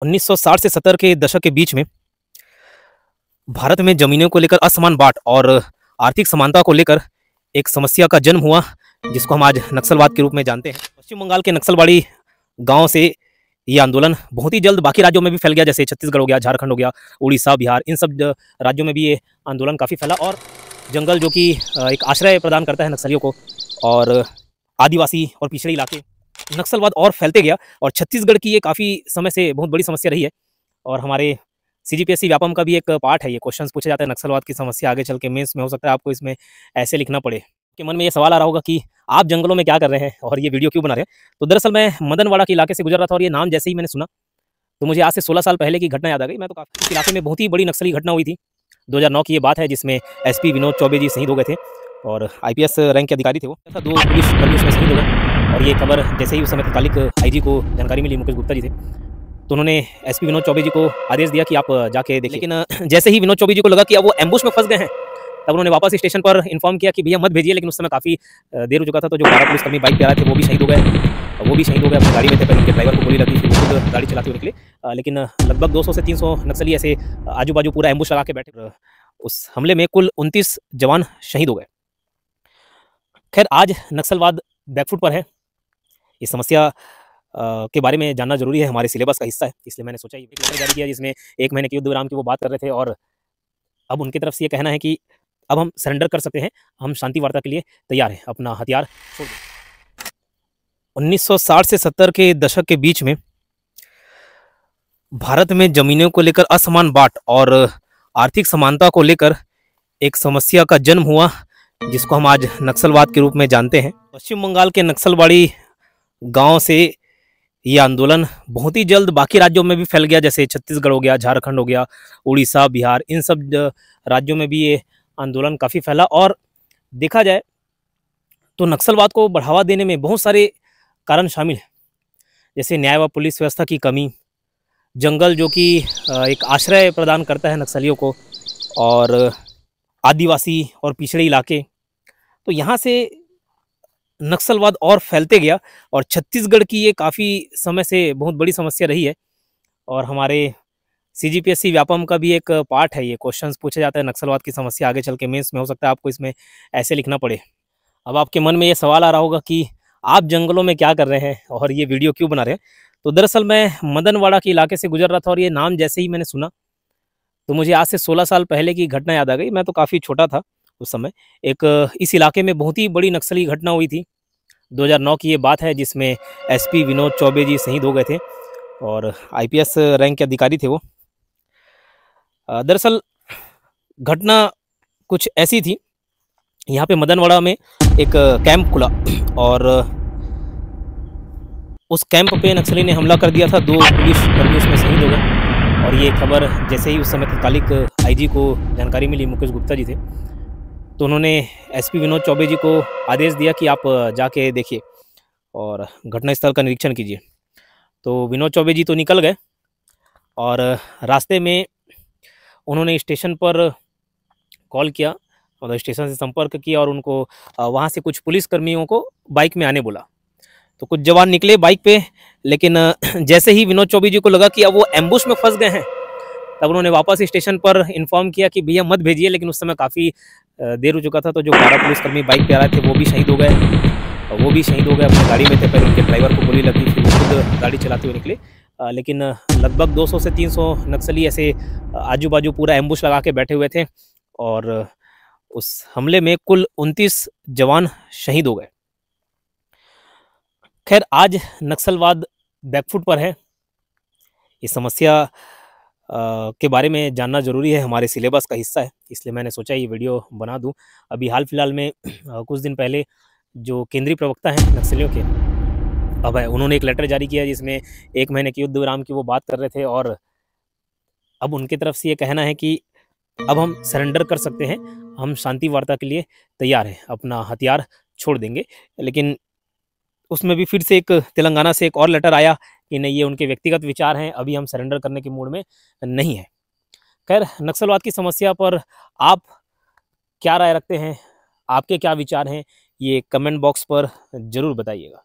1960 से 70 के दशक के बीच में भारत में जमीनों को लेकर असमान बांट और आर्थिक समानता को लेकर एक समस्या का जन्म हुआ, जिसको हम आज नक्सलवाद के रूप में जानते हैं। पश्चिम बंगाल के नक्सलवाड़ी गांव से ये आंदोलन बहुत ही जल्द बाकी राज्यों में भी फैल गया, जैसे छत्तीसगढ़ हो गया, झारखंड हो गया, उड़ीसा, बिहार, इन सब राज्यों में भी ये आंदोलन काफ़ी फैला। और जंगल जो कि एक आश्रय प्रदान करता है नक्सलियों को, और आदिवासी और पिछड़े इलाके, नक्सलवाद और फैलते गया। और छत्तीसगढ़ की ये काफ़ी समय से बहुत बड़ी समस्या रही है, और हमारे सीजीपीएससी व्यापम का भी एक पार्ट है। ये क्वेश्चंस पूछे जाते हैं नक्सलवाद की समस्या आगे चल के मेंस में, हो सकता है आपको इसमें ऐसे लिखना पड़े कि मन में ये सवाल आ रहा होगा कि आप जंगलों में क्या कर रहे हैं और ये वीडियो क्यों बना रहे हैं। तो दरअसल मैं मदनवाड़ा के इलाके से गुजर रहा था, और ये नाम जैसे ही मैंने सुना तो मुझे आज से 16 साल पहले की घटना याद आ गई। मैं तो काफ़ी इस इलाके में बहुत ही बड़ी नक्सली घटना हुई थी। 2009 की ये बात है, जिसमें एसपी विनोद चौबे जी शहीद हो गए थे, और आईपीएस रैंक के अधिकारी थे वो। 2 पुलिस कर्मी उसमें शहीद हो गए, और ये खबर जैसे ही उस समय तत्कालिक आईजी को जानकारी मिली, मुकेश गुप्ता जी थे, तो उन्होंने एसपी विनोद चौबे जी को आदेश दिया कि आप जाके देखिए। लेकिन जैसे ही विनोद चौबे जी को लगा कि अब वो एम्बुश में फंस गए हैं, तब उन्होंने वापस स्टेशन पर इन्फॉर्म किया कि भैया मत भेजिए। लेकिन उस समय काफ़ी देर हो चुका था, तो जो 12 पुलिसकर्मी बाइक पे आ रहे थे वो भी शहीद हो गए, अपनी गाड़ी में थे। पहले उनके ड्राइवर को गोली लगी, फिर वो खुद गाड़ी चलाते हुए निकले। लेकिन लगभग 200 से 300 नक्सली ऐसे आजू बाजू पूरा एम्बुश लगा के बैठे। उस हमले में कुल 29 जवान शहीद हो गए। खैर, आज नक्सलवाद बैकफुट पर है। ये समस्या के बारे में जानना जरूरी है, हमारे सिलेबस का हिस्सा है, इसलिए मैंने सोचा एक लेटर जारी किया, जिसमें 1 महीने के युद्ध विराम की वो बात कर रहे थे, और अब उनकी तरफ से ये कहना है कि अब हम सरेंडर कर सकते हैं, हम शांति वार्ता के लिए तैयार हैं, अपना हथियार छोड़ दें। 1960 से 70 के दशक के बीच में भारत में जमीनों को लेकर असमान बांट और आर्थिक समानता को लेकर एक समस्या का जन्म हुआ, जिसको हम आज नक्सलवाद के रूप में जानते हैं। पश्चिम बंगाल के नक्सलवाड़ी गांव से ये आंदोलन बहुत ही जल्द बाकी राज्यों में भी फैल गया, जैसे छत्तीसगढ़ हो गया, झारखंड हो गया, उड़ीसा, बिहार, इन सब राज्यों में भी ये आंदोलन काफ़ी फैला। और देखा जाए तो नक्सलवाद को बढ़ावा देने में बहुत सारे कारण शामिल हैं, जैसे न्याय व पुलिस व्यवस्था की कमी, जंगल जो कि एक आश्रय प्रदान करता है नक्सलियों को, और आदिवासी और पिछड़े इलाके। तो यहाँ से नक्सलवाद और फैलते गया, और छत्तीसगढ़ की ये काफ़ी समय से बहुत बड़ी समस्या रही है, और हमारे सीजीपीएससी व्यापम का भी एक पार्ट है। ये क्वेश्चंस पूछे जाते हैं नक्सलवाद की समस्या आगे चल के मेंस में, हो सकता है आपको इसमें ऐसे लिखना पड़े। अब आपके मन में ये सवाल आ रहा होगा कि आप जंगलों में क्या कर रहे हैं और ये वीडियो क्यों बना रहे हैं। तो दरअसल मैं मदनवाड़ा के इलाके से गुजर रहा था, और ये नाम जैसे ही मैंने सुना तो मुझे आज से 16 साल पहले की घटना याद आ गई। मैं तो काफ़ी छोटा था उस समय। इस इलाके में बहुत ही बड़ी नक्सली घटना हुई थी। 2009 की ये बात है, जिसमें एसपी विनोद चौबे जी शहीद हो गए थे, और आईपीएस रैंक के अधिकारी थे वो। दरअसल घटना कुछ ऐसी थी, यहाँ पे मदनवाड़ा में एक कैंप खुला, और उस कैंप पे नक्सली ने हमला कर दिया था। 2 पुलिस कर्मी उसमें शहीद हो गए, और ये खबर जैसे ही उस समय तत्कालिक आईजी को जानकारी मिली, मुकेश गुप्ता जी थे, तो उन्होंने एसपी विनोद चौबे जी को आदेश दिया कि आप जाके देखिए और घटनास्थल का निरीक्षण कीजिए। तो विनोद चौबे जी तो निकल गए, और रास्ते में उन्होंने स्टेशन पर कॉल किया, और स्टेशन से संपर्क किया, और उनको वहाँ से कुछ पुलिसकर्मियों को बाइक में आने बोला। तो कुछ जवान निकले बाइक पे, लेकिन जैसे ही विनोद चौबे जी को लगा कि अब वो एम्बुश में फंस गए हैं, तब उन्होंने वापस स्टेशन पर इन्फॉर्म किया कि भैया मत भेजिए। लेकिन उस समय काफ़ी देर हो चुका था, तो जो 12 पुलिसकर्मी बाइक पे आ रहे थे वो भी शहीद हो गए, अपनी गाड़ी में थे। पहले उनके ड्राइवर को गोली लगी, फिर वो खुद गाड़ी चलाते हुए निकले। लेकिन लगभग 200 से 300 नक्सली ऐसे आजू बाजू पूरा एम्बुश लगा के बैठे हुए थे, और उस हमले में कुल 29 जवान शहीद हो गए। खैर, आज नक्सलवाद बैकफुट पर है। ये समस्या के बारे में जानना ज़रूरी है, हमारे सिलेबस का हिस्सा है, इसलिए मैंने सोचा ये वीडियो बना दूं। अभी हाल फिलहाल में कुछ दिन पहले जो केंद्रीय प्रवक्ता हैं नक्सलियों के, अभय, उन्होंने एक लेटर जारी किया, जिसमें 1 महीने के युद्ध विराम की वो बात कर रहे थे, और अब उनकी तरफ से ये कहना है कि अब हम सरेंडर कर सकते हैं, हम शांति वार्ता के लिए तैयार हैं, अपना हथियार छोड़ देंगे। लेकिन उसमें भी फिर से एक तेलंगाना से एक और लेटर आया कि नहीं, ये उनके व्यक्तिगत विचार हैं, अभी हम सरेंडर करने के मूड में नहीं है। खैर, नक्सलवाद की समस्या पर आप क्या राय रखते हैं, आपके क्या विचार हैं, ये कमेंट बॉक्स पर ज़रूर बताइएगा।